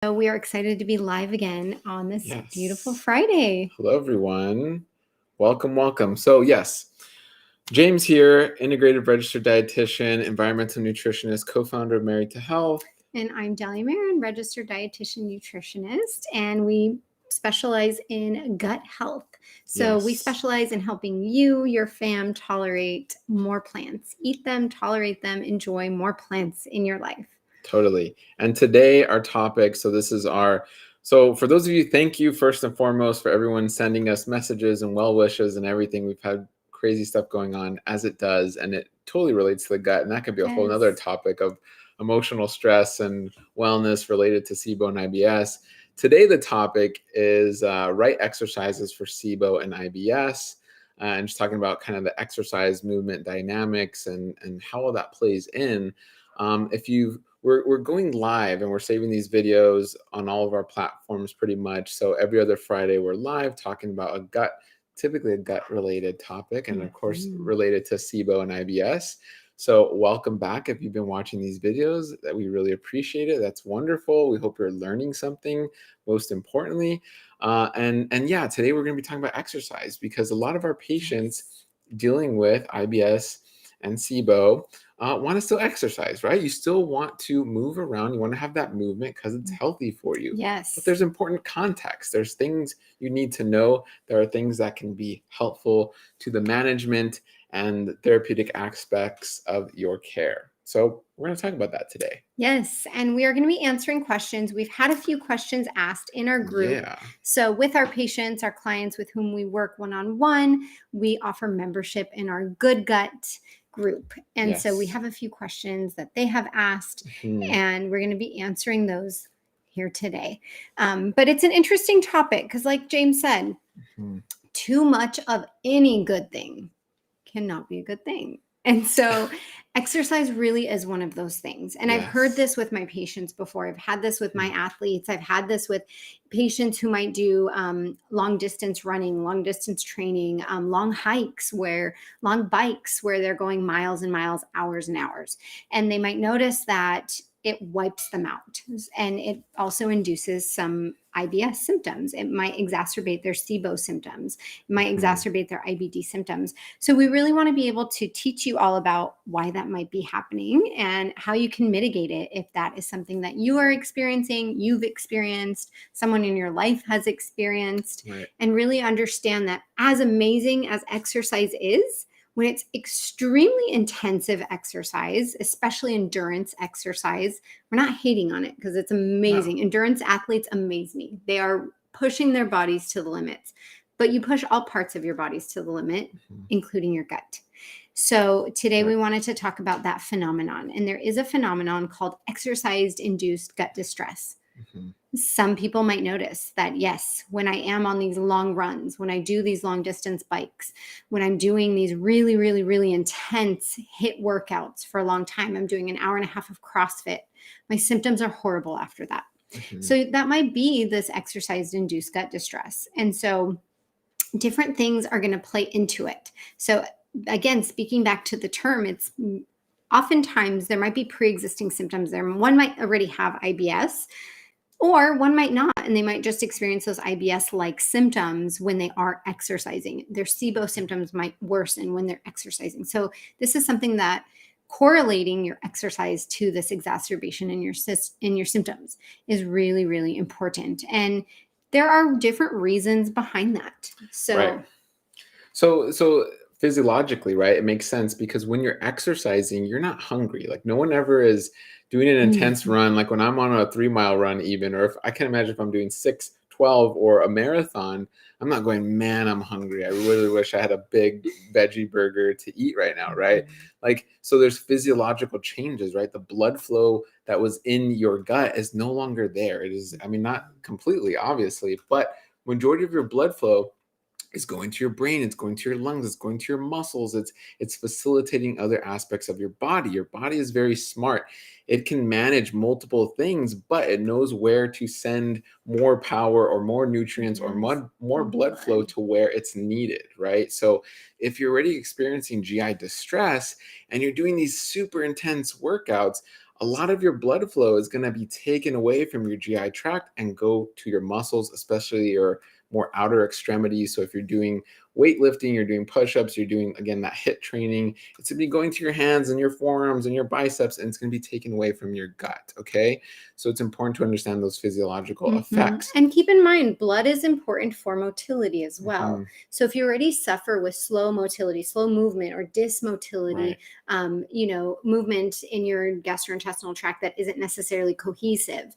So we are excited to be live again on this beautiful Yes. Friday. Hello, everyone. Welcome. So, yes, James here, integrative registered dietitian, environmental nutritionist, co-founder of Married to Health. And I'm Delia Marin, registered dietitian nutritionist, and we specialize in gut health. So we Yes. specialize in helping you, your fam, tolerate more plants, eat them, tolerate them, enjoy more plants in your life. Totally. And today our topic, so for those of you, thank you first and foremost for everyone sending us messages and well wishes and everything. We've had crazy stuff going on as it does, and it totally relates to the gut. And that could be a whole nother topic of emotional stress and wellness related to SIBO and IBS. Today, the topic is right exercises for SIBO and IBS. And just talking about kind of the exercise movement dynamics and how all that plays in. We're going live and we're saving these videos on all of our platforms pretty much. So every other Friday we're live talking about typically a gut related topic, and of course related to SIBO and IBS. So welcome back if you've been watching these videos. That we really appreciate it. That's wonderful. We hope you're learning something, most importantly. Yeah, today we're going to be talking about exercise because a lot of our patients dealing with IBS and SIBO want to still exercise, right? You still want to move around. You want to have that movement because it's healthy for you. Yes. But there's important context. There's things you need to know. There are things that can be helpful to the management and therapeutic aspects of your care. So we're going to talk about that today. Yes, and we are going to be answering questions. We've had a few questions asked in our group. Yeah. So with our patients, our clients with whom we work one-on-one, we offer membership in our Good Gut group. And so we have a few questions that they have asked, and we're going to be answering those here today. But it's an interesting topic because, like James said, too much of any good thing cannot be a good thing. And so exercise really is one of those things. And I've heard this with my patients before. I've had this with my athletes. I've had this with patients who might do long distance running, long distance training, long bikes where they're going miles and miles, hours and hours. And they might notice that it wipes them out. And it also induces some IBS symptoms. It might exacerbate their SIBO symptoms. It might exacerbate their IBD symptoms. So we really want to be able to teach you all about why that might be happening and how you can mitigate it if that is something that you are experiencing, you've experienced, someone in your life has experienced, and really understand that as amazing as exercise is, when it's extremely intensive exercise, especially endurance exercise, we're not hating on it because it's amazing. No. Endurance athletes amaze me. They are pushing their bodies to the limits, but you push all parts of your bodies to the limit, including your gut. So today we wanted to talk about that phenomenon. And there is a phenomenon called exercise-induced gut distress. Some people might notice that, yes, when I am on these long runs, when I do these long distance bikes, when I'm doing these really, really, really intense HIIT workouts for a long time, I'm doing an hour and a half of CrossFit, my symptoms are horrible after that. So that might be this exercise-induced gut distress. And so different things are going to play into it. So again, speaking back to the term, it's oftentimes there might be pre-existing symptoms there. One might already have IBS, or one might not, and they might just experience those IBS-like symptoms when they are exercising. Their SIBO symptoms might worsen when they're exercising. So this is something that correlating your exercise to this exacerbation in your symptoms is really, really important. And there are different reasons behind that. So physiologically, right, it makes sense because when you're exercising, you're not hungry. Like no one ever is doing an intense run. Like when I'm on a 3-mile run even, or if I can imagine if I'm doing 6, 12 or a marathon, I'm not going, man, I'm hungry. I really wish I had a big veggie burger to eat right now, right? Like, so there's physiological changes, right? The blood flow that was in your gut is no longer there. It is, I mean, not completely, obviously, but majority of your blood flow is going to your brain, it's going to your lungs, it's going to your muscles, it's facilitating other aspects of your body. Your body is very smart. It can manage multiple things, but it knows where to send more power or more nutrients or more blood flow to where it's needed, right? So if you're already experiencing GI distress and you're doing these super intense workouts, a lot of your blood flow is going to be taken away from your GI tract and go to your muscles, especially your more outer extremities. So if you're doing weightlifting, you're doing push-ups, you're doing, again, that HIIT training, it's going to be going to your hands and your forearms and your biceps, and it's going to be taken away from your gut, okay? So it's important to understand those physiological effects. And keep in mind, blood is important for motility as well. So if you already suffer with slow motility, slow movement, or dysmotility, movement in your gastrointestinal tract that isn't necessarily cohesive,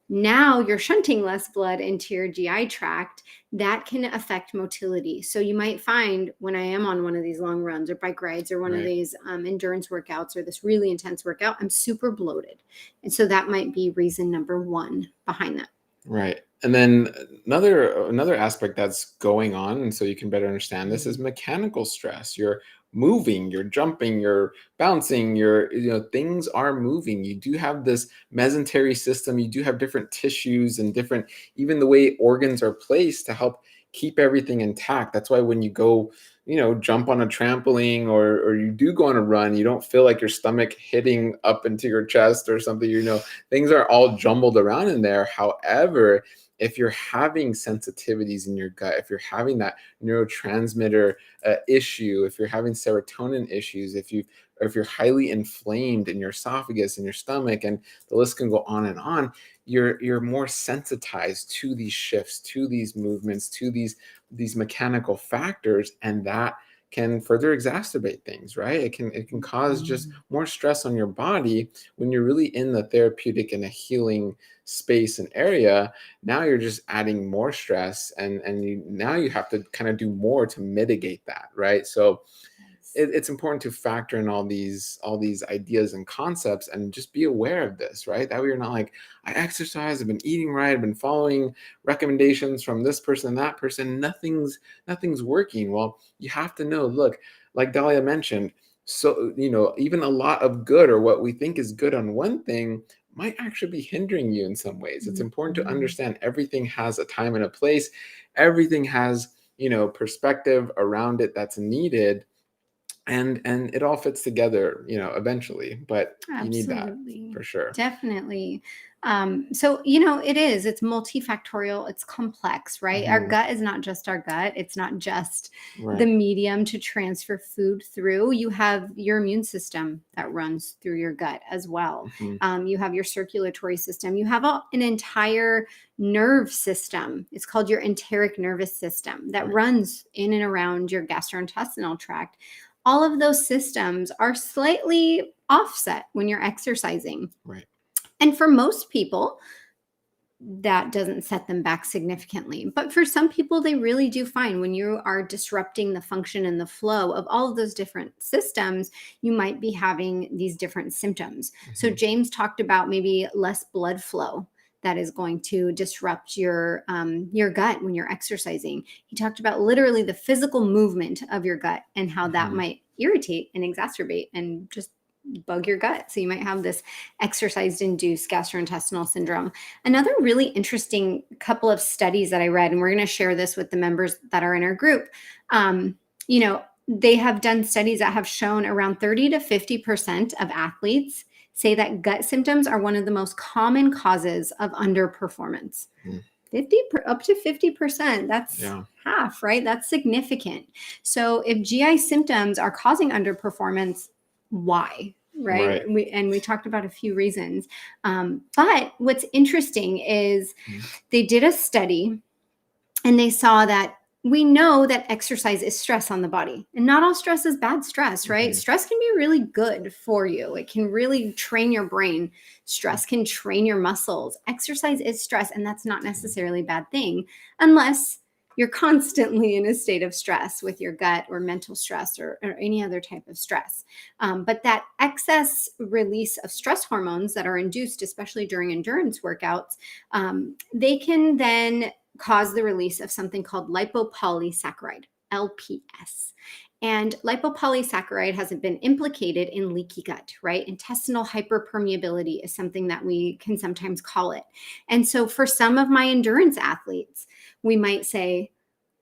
now you're shunting less blood into your GI tract. That can affect motility. So you might find when I am on one of these long runs or bike rides or one of these endurance workouts or this really intense workout, I'm super bloated. And so that might be reason number one behind that. Right. And then another aspect that's going on, and so you can better understand this, is mechanical stress. You're moving, you're jumping, you're bouncing, things are moving. You do have this mesentery system, you do have different tissues and different, even the way organs are placed to help keep everything intact. That's why when you go, jump on a trampoline or you do go on a run, you don't feel like your stomach hitting up into your chest or something, things are all jumbled around in there. However, if you're having sensitivities in your gut, if you're having that neurotransmitter issue, if you're having serotonin issues, if you're highly inflamed in your esophagus and your stomach, and the list can go on and on, you're more sensitized to these shifts, to these movements, to these mechanical factors, and that can further exacerbate things, right? It can cause just more stress on your body when you're really in the therapeutic and a healing space and area. Now you're just adding more stress, and now you have to kind of do more to mitigate that, right? So it's important to factor in all these ideas and concepts and just be aware of this, right? That way you're not like, I exercise, I've been eating right, I've been following recommendations from this person and that person, nothing's working. Well, you have to know, look, like Dahlia mentioned, so even a lot of good, or what we think is good on one thing, might actually be hindering you in some ways. It's important to understand everything has a time and a place. Everything has perspective around it that's needed. And it all fits together, eventually, but you need that for sure. Definitely. So, it's multifactorial, it's complex, right? Our gut is not just our gut. It's not just the medium to transfer food through. You have your immune system that runs through your gut as well. You have your circulatory system. You have an entire nerve system. It's called your enteric nervous system that runs in and around your gastrointestinal tract. All of those systems are slightly offset when you're exercising. Right. And for most people, that doesn't set them back significantly. But for some people, they really do find when you are disrupting the function and the flow of all of those different systems, you might be having these different symptoms. So James talked about maybe less blood flow that is going to disrupt your gut when you're exercising. He talked about literally the physical movement of your gut and how that might irritate and exacerbate and just bug your gut. So you might have this exercise-induced gastrointestinal syndrome. Another really interesting couple of studies that I read, and we're going to share this with the members that are in our group, they have done studies that have shown around 30 to 50% of athletes say that gut symptoms are one of the most common causes of underperformance. 50 up to 50%. That's half, right? That's significant. So if GI symptoms are causing underperformance, why? Right. We talked about a few reasons. But what's interesting is they did a study and they saw that we know that exercise is stress on the body, and not all stress is bad stress, right? Stress can be really good for you. It can really train your brain. Stress can train your muscles. Exercise is stress, and that's not necessarily a bad thing unless you're constantly in a state of stress with your gut or mental stress or any other type of stress. But that excess release of stress hormones that are induced, especially during endurance workouts, they can then cause the release of something called lipopolysaccharide, LPS. And lipopolysaccharide has been implicated in leaky gut, right? Intestinal hyperpermeability is something that we can sometimes call it. And so for some of my endurance athletes, we might say,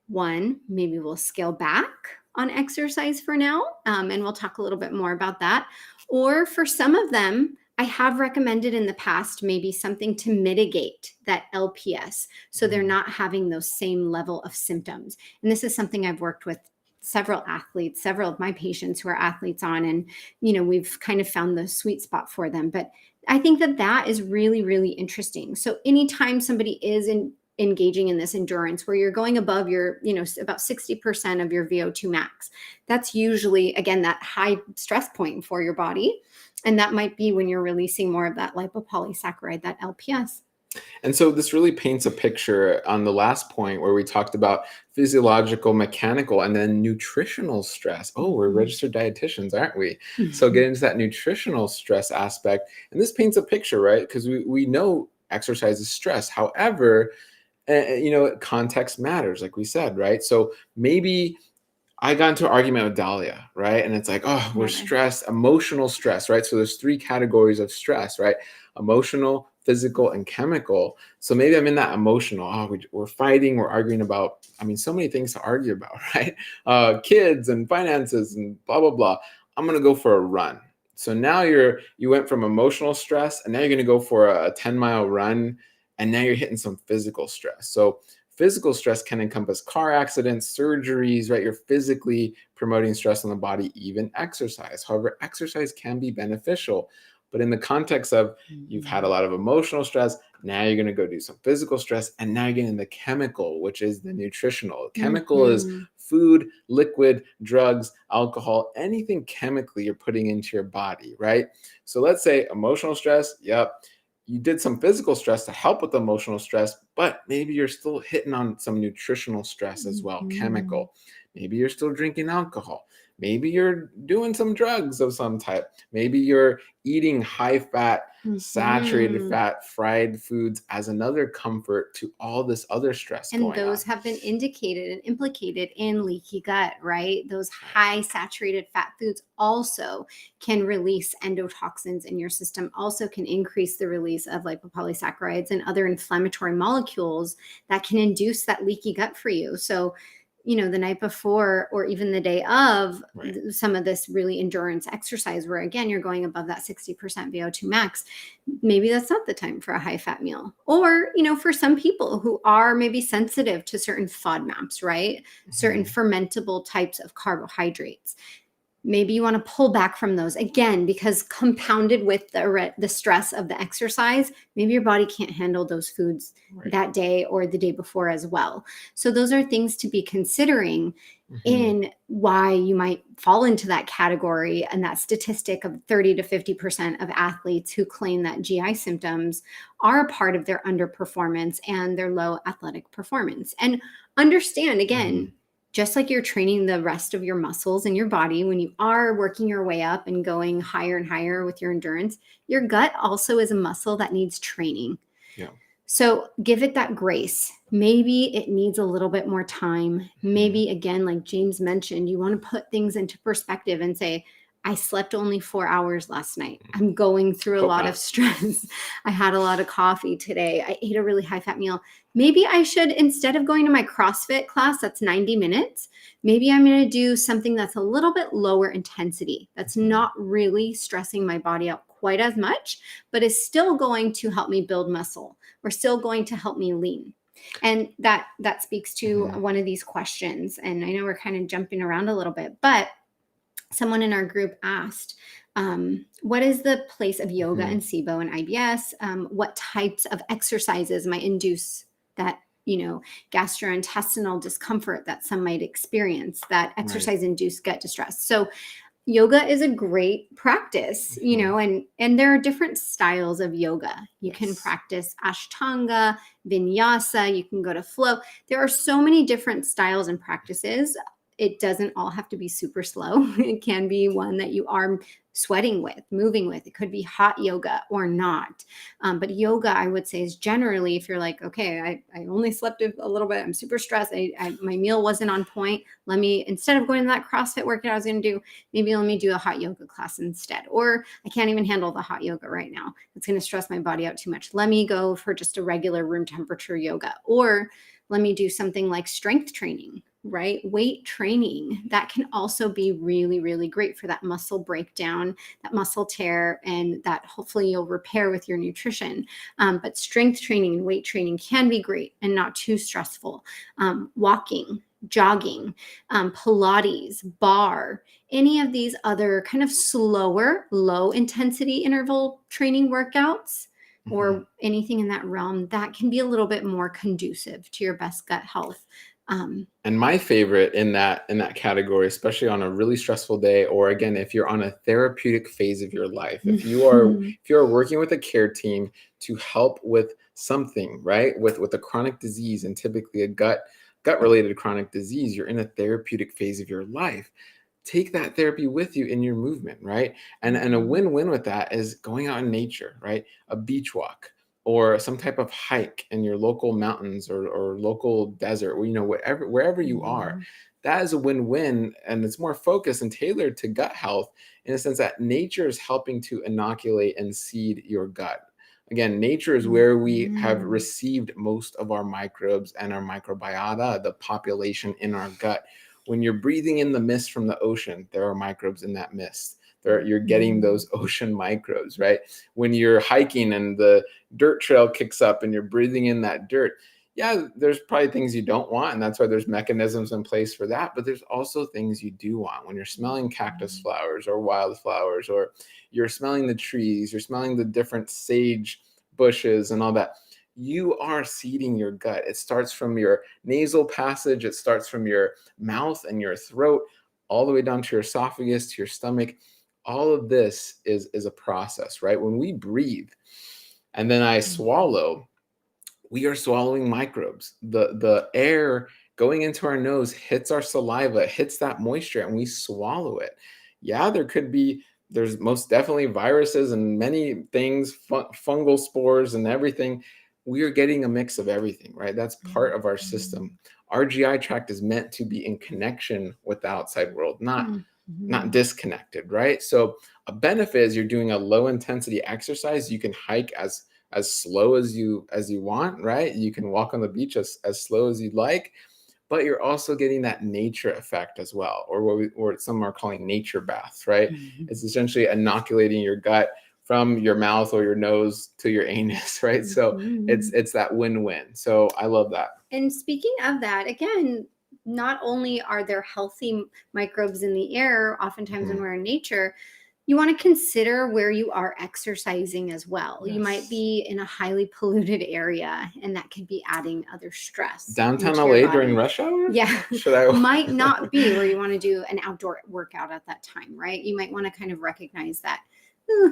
one, maybe we'll scale back on exercise for now, and we'll talk a little bit more about that. Or for some of them, I have recommended in the past maybe something to mitigate that LPS so they're not having those same level of symptoms. And this is something I've worked with several athletes, several of my patients who are athletes on, and, we've kind of found the sweet spot for them. But I think that is really, really interesting. So anytime somebody is engaging in this endurance where you're going above your, about 60% of your VO2 max, that's usually, again, that high stress point for your body. And that might be when you're releasing more of that lipopolysaccharide, that LPS. And so this really paints a picture on the last point where we talked about physiological, mechanical, and then nutritional stress. Oh, we're registered dietitians, aren't we? So get into that nutritional stress aspect. And this paints a picture, right? Because we know exercise is stress. However, context matters, like we said, right? So maybe I got into an argument with Dahlia, right? And it's like, oh, we're stressed, emotional stress, right? So there's 3 categories of stress, right? Emotional, physical, and chemical. So maybe I'm in that emotional. Oh, we're fighting, we're arguing about, so many things to argue about, right? Kids and finances and blah, blah, blah. I'm going to go for a run. So now you went from emotional stress and now you're going to go for a 10-mile run. And now you're hitting some physical stress. So physical stress can encompass car accidents, surgeries, right? You're physically promoting stress on the body, even exercise. However, exercise can be beneficial. But in the context of you've had a lot of emotional stress, now you're going to go do some physical stress, and now you're getting the chemical, which is the nutritional. Chemical is food, liquid, drugs, alcohol, anything chemically you're putting into your body, right? So let's say emotional stress, yep. You did some physical stress to help with emotional stress, but maybe you're still hitting on some nutritional stress as well, chemical. Maybe you're still drinking alcohol. Maybe you're doing some drugs of some type. Maybe you're eating high fat, saturated fat, fried foods as another comfort to all this other stress going on. And those have been indicated and implicated in leaky gut, right? Those high saturated fat foods also can release endotoxins in your system, also can increase the release of lipopolysaccharides and other inflammatory molecules that can induce that leaky gut for you. So the night before or even the day of some of this really endurance exercise where, again, you're going above that 60% VO2 max, maybe that's not the time for a high fat meal. Or, for some people who are maybe sensitive to certain FODMAPs, right? Certain fermentable types of carbohydrates. Maybe you want to pull back from those again, because compounded with the stress of the exercise, maybe your body can't handle those foods that day or the day before as well. So those are things to be considering in why you might fall into that category and that statistic of 30 to 50% of athletes who claim that GI symptoms are a part of their underperformance and their low athletic performance. And understand, again, just like you're training the rest of your muscles in your body, when you are working your way up and going higher and higher with your endurance, your gut also is a muscle that needs training. Yeah. So give it that grace. Maybe it needs a little bit more time. Maybe, again, like James mentioned, you want to put things into perspective and say, I slept only 4 hours last night. I'm going through a lot of stress. I had a lot of coffee today. I ate a really high fat meal. Maybe I should, instead of going to my CrossFit class, that's 90 minutes, maybe I'm going to do something that's a little bit lower intensity. That's not really stressing my body out quite as much, but is still going to help me build muscle or still going to help me lean. And that speaks to one of these questions. And I know we're kind of jumping around a little bit, but someone in our group asked, what is the place of yoga and SIBO and IBS? What types of exercises might induce that, gastrointestinal discomfort that some might experience, that exercise-induced gut distress? So yoga is a great practice, and there are different styles of yoga. You can practice Ashtanga, Vinyasa, you can go to flow. There are so many different styles and practices. It doesn't all have to be super slow. It can be one that you are sweating with, moving with. It could be hot yoga or not. But yoga, I would say, is generally, if you're like, okay, I only slept a little bit, I'm super stressed, my meal wasn't on point, let me, instead of going to that CrossFit workout I was going to do, maybe let me do a hot yoga class instead. Or I can't even handle the hot yoga right now. It's going to stress my body out too much. Let me go for just a regular room temperature yoga. Or let me do something like strength training, right? Weight training, that can also be really, really great for that muscle breakdown, that muscle tear, and that hopefully you'll repair with your nutrition. But strength training and weight training can be great and not too stressful. Walking, jogging, Pilates, bar, any of these other kind of slower, low intensity interval training workouts, or anything in that realm, that can be a little bit more conducive to your best gut health. And my favorite in that category, especially on a really stressful day, or again, if you're on a therapeutic phase of your life, if you are working with a care team to help with something, right, with a chronic disease, and typically a gut related chronic disease, you're in a therapeutic phase of your life. Take that therapy with you in your movement, right? And a win-win with that is going out in nature, right? A beach walk, or some type of hike in your local mountains or local desert, or, wherever you are. That is a win-win, and it's more focused and tailored to gut health, in a sense that nature is helping to inoculate and seed your gut. Again, nature is where we have received most of our microbes and our microbiota, the population in our gut. When you're breathing in the mist from the ocean, there are microbes in that mist. You're getting those ocean microbes, right? When you're hiking and the dirt trail kicks up and you're breathing in that dirt, yeah, there's probably things you don't want, and that's why there's mechanisms in place for that. But there's also things you do want. When you're smelling cactus flowers or wildflowers, or you're smelling the trees, you're smelling the different sage bushes and all that, you are seeding your gut. It starts from your nasal passage, it starts from your mouth and your throat, all the way down to your esophagus, to your stomach. All of this is a process, right? When we breathe and then I swallow, we are swallowing microbes. The air going into our nose hits our saliva, hits that moisture, and we swallow it. Yeah, there's most definitely viruses and many things, fungal spores and everything. We are getting a mix of everything, right? That's part of our system. Our GI tract is meant to be in connection with the outside world, not disconnected, right? So a benefit is you're doing a low intensity exercise. You can hike as slow as you want, right? You can walk on the beach as slow as you'd like, but you're also getting that nature effect as well, or what some are calling nature baths, right? It's essentially inoculating your gut from your mouth or your nose to your anus, right? So it's that win-win. So I love that. And speaking of that, again, not only are there healthy microbes in the air, oftentimes when we're in nature, you want to consider where you are exercising as well. Yes. You might be in a highly polluted area, and that could be adding other stress. Downtown LA during rush hour? Yeah. Might not be where you want to do an outdoor workout at that time, right? You might want to kind of recognize that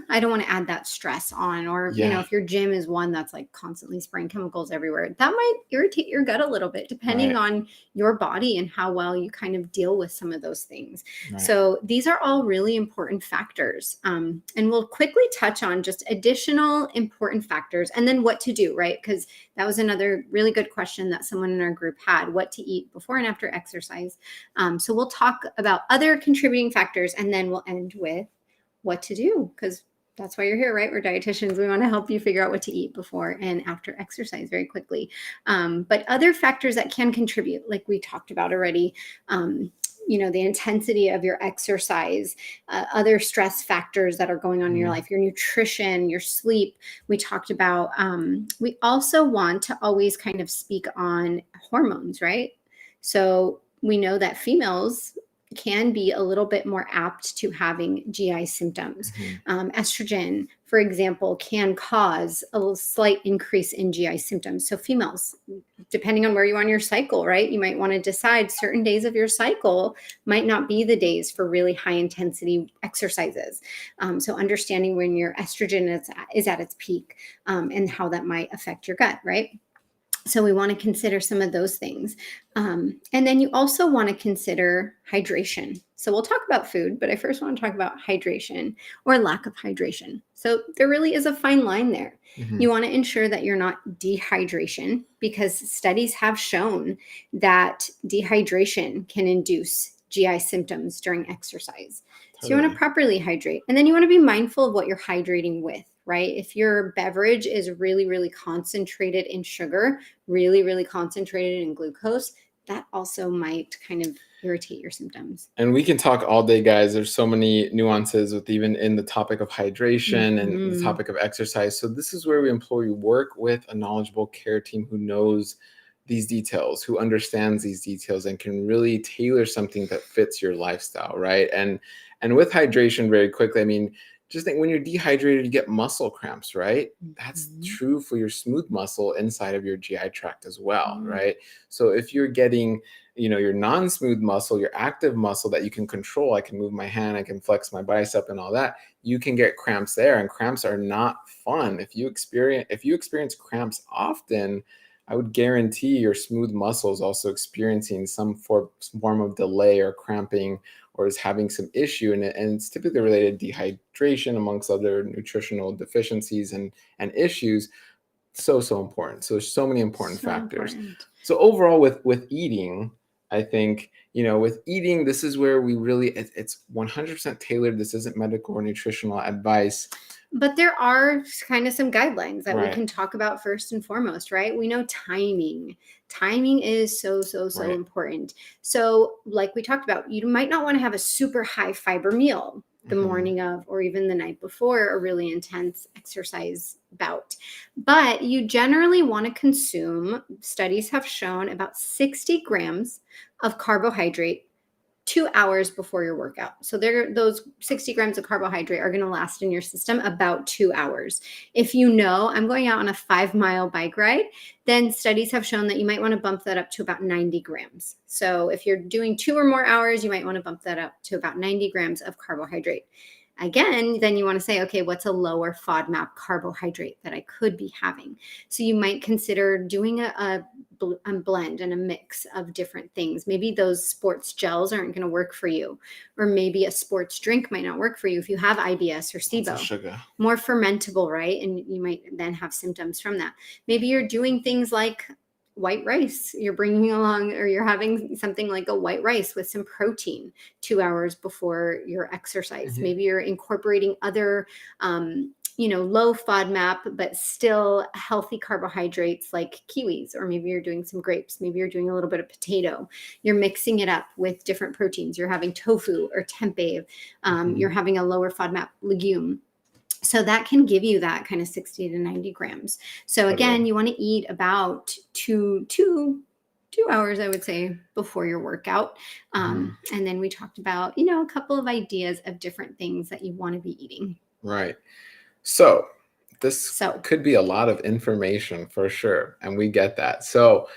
I don't want to add that stress on, or, if your gym is one that's like constantly spraying chemicals everywhere, that might irritate your gut a little bit, depending on your body and how well you kind of deal with some of those things. So these are all really important factors. And we'll quickly touch on just additional important factors and then what to do, right? Because that was another really good question that someone in our group had, what to eat before and after exercise. So we'll talk about other contributing factors, and then we'll end with what to do, because that's why you're here, right? We're dietitians. We want to help you figure out what to eat before and after exercise very quickly. But other factors that can contribute, like we talked about already, the intensity of your exercise, other stress factors that are going on in your life, your nutrition, your sleep. We talked about, we also want to always kind of speak on hormones, right? So we know that females can be a little bit more apt to having GI symptoms. Estrogen, for example, can cause a slight increase in GI symptoms. So females, depending on where you are in your cycle, right? You might want to decide certain days of your cycle might not be the days for really high intensity exercises. So understanding when your estrogen is at its peak, and how that might affect your gut, right? So we want to consider some of those things. And then you also want to consider hydration. So we'll talk about food, but I first want to talk about hydration or lack of hydration. So there really is a fine line there. You want to ensure that you're not dehydration, because studies have shown that dehydration can induce GI symptoms during exercise. So you want to properly hydrate. And then you want to be mindful of what you're hydrating with, right? If your beverage is really, really concentrated in sugar, really, really concentrated in glucose, that also might kind of irritate your symptoms. And we can talk all day, guys. There's so many nuances with even in the topic of hydration and the topic of exercise. So this is where we implore you, work with a knowledgeable care team who knows these details, who understands these details and can really tailor something that fits your lifestyle, right? And with hydration, very quickly, I mean, just think when you're dehydrated, you get muscle cramps, right? That's true for your smooth muscle inside of your GI tract as well, right? So if you're getting, your non-smooth muscle, your active muscle that you can control, I can move my hand, I can flex my bicep and all that, you can get cramps there, and cramps are not fun. If you experience cramps often, I would guarantee your smooth muscle is also experiencing some form of delay or cramping, or is having some issue, and it's typically related to dehydration amongst other nutritional deficiencies and issues. So important. So there's so many important factors. So overall, with eating, I think, with eating, this is where we really, it's 100% tailored. This isn't medical or nutritional advice. But there are kind of some guidelines that we can talk about first and foremost, right? We know timing. Timing is so important. So like we talked about, you might not want to have a super high fiber meal the morning of, or even the night before a really intense exercise bout. But you generally want to consume, studies have shown, about 60 grams of carbohydrate 2 hours before your workout. So those 60 grams of carbohydrate are going to last in your system about 2 hours. If I'm going out on a 5-mile bike ride, then studies have shown that you might want to bump that up to about 90 grams. So if you're doing 2 or more hours, you might want to bump that up to about 90 grams of carbohydrate. Again, then you want to say, okay, what's a lower FODMAP carbohydrate that I could be having? So you might consider doing a blend and a mix of different things. Maybe those sports gels aren't going to work for you, or maybe a sports drink might not work for you if you have IBS or SIBO. Sugar. More fermentable, right? And you might then have symptoms from that. Maybe you're doing things like white rice. You're bringing along, or you're having something like a white rice with some protein 2 hours before your exercise. Maybe you're incorporating other low FODMAP, but still healthy carbohydrates like kiwis, or maybe you're doing some grapes. Maybe you're doing a little bit of potato. You're mixing it up with different proteins. You're having tofu or tempeh. You're having a lower FODMAP legume. So that can give you that kind of 60 to 90 grams. So again, you want to eat about two hours, I would say, before your workout. And then we talked about, a couple of ideas of different things that you want to be eating. Right. So this could be a lot of information for sure. And we get that. So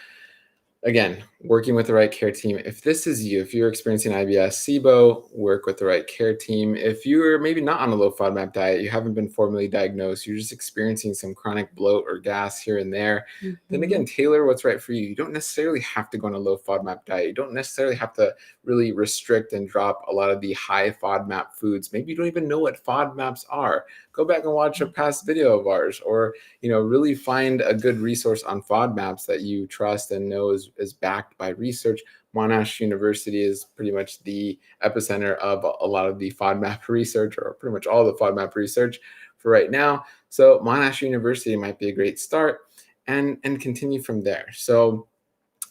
again, working with the right care team. If this is you, if you're experiencing IBS, SIBO, work with the right care team. If you're maybe not on a low FODMAP diet, you haven't been formally diagnosed, you're just experiencing some chronic bloat or gas here and there, then again, tailor what's right for you. You don't necessarily have to go on a low FODMAP diet. You don't necessarily have to really restrict and drop a lot of the high FODMAP foods. Maybe you don't even know what FODMAPs are. Go back and watch a past video of ours, or really find a good resource on FODMAPs that you trust and know is backed by research. Monash University is pretty much the epicenter of a lot of the FODMAP research, or pretty much all the FODMAP research for right now. So Monash University might be a great start, and continue from there. So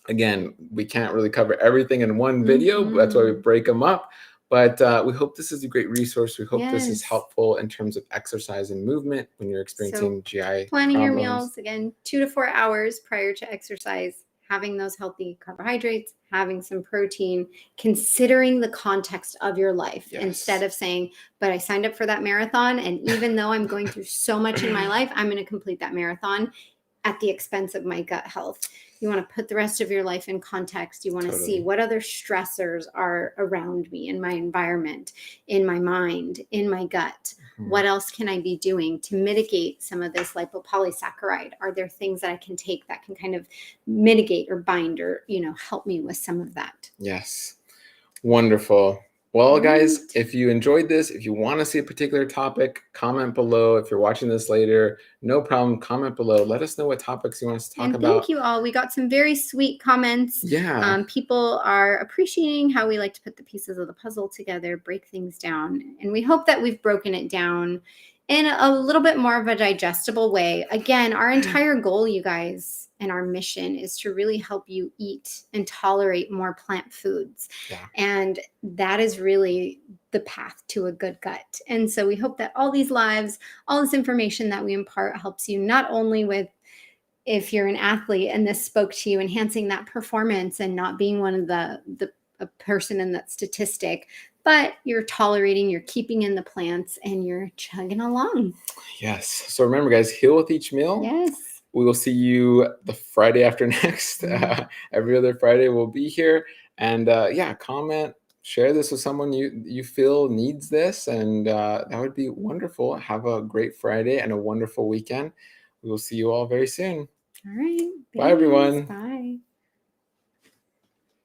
again, we can't really cover everything in one video. That's why we break them up. But we hope this is a great resource. We hope this is helpful in terms of exercise and movement when you're experiencing GI planning problems. Your meals, again, 2 to 4 hours prior to exercise, having those healthy carbohydrates, having some protein, considering the context of your life, instead of saying, but I signed up for that marathon, and even though I'm going through so much in my life, I'm going to complete that marathon at the expense of my gut health. You want to put the rest of your life in context. You want to see what other stressors are around me, in my environment, in my mind, in my gut. What else can I be doing to mitigate some of this lipopolysaccharide? Are there things that I can take that can kind of mitigate or bind or, help me with some of that? Yes. Wonderful. Well, guys, if you enjoyed this, if you want to see a particular topic, comment below. If you're watching this later, no problem. Comment below. Let us know what topics you want us to talk about. Thank you all. We got some very sweet comments. Yeah. People are appreciating how we like to put the pieces of the puzzle together, break things down. And we hope that we've broken it down in a little bit more of a digestible way. Again, our entire goal, you guys, and our mission is to really help you eat and tolerate more plant foods. Yeah. And that is really the path to a good gut. And so we hope that all these lives, all this information that we impart helps you not only with, if you're an athlete and this spoke to you, enhancing that performance and not being one of a person in that statistic, but you're tolerating, you're keeping in the plants, and you're chugging along. Yes. So remember, guys, heal with each meal. Yes. We will see you the Friday after next. Every other Friday we'll be here. And yeah, comment, share this with someone you feel needs this. And that would be wonderful. Have a great Friday and a wonderful weekend. We will see you all very soon. All right. Bye, everyone. Bye.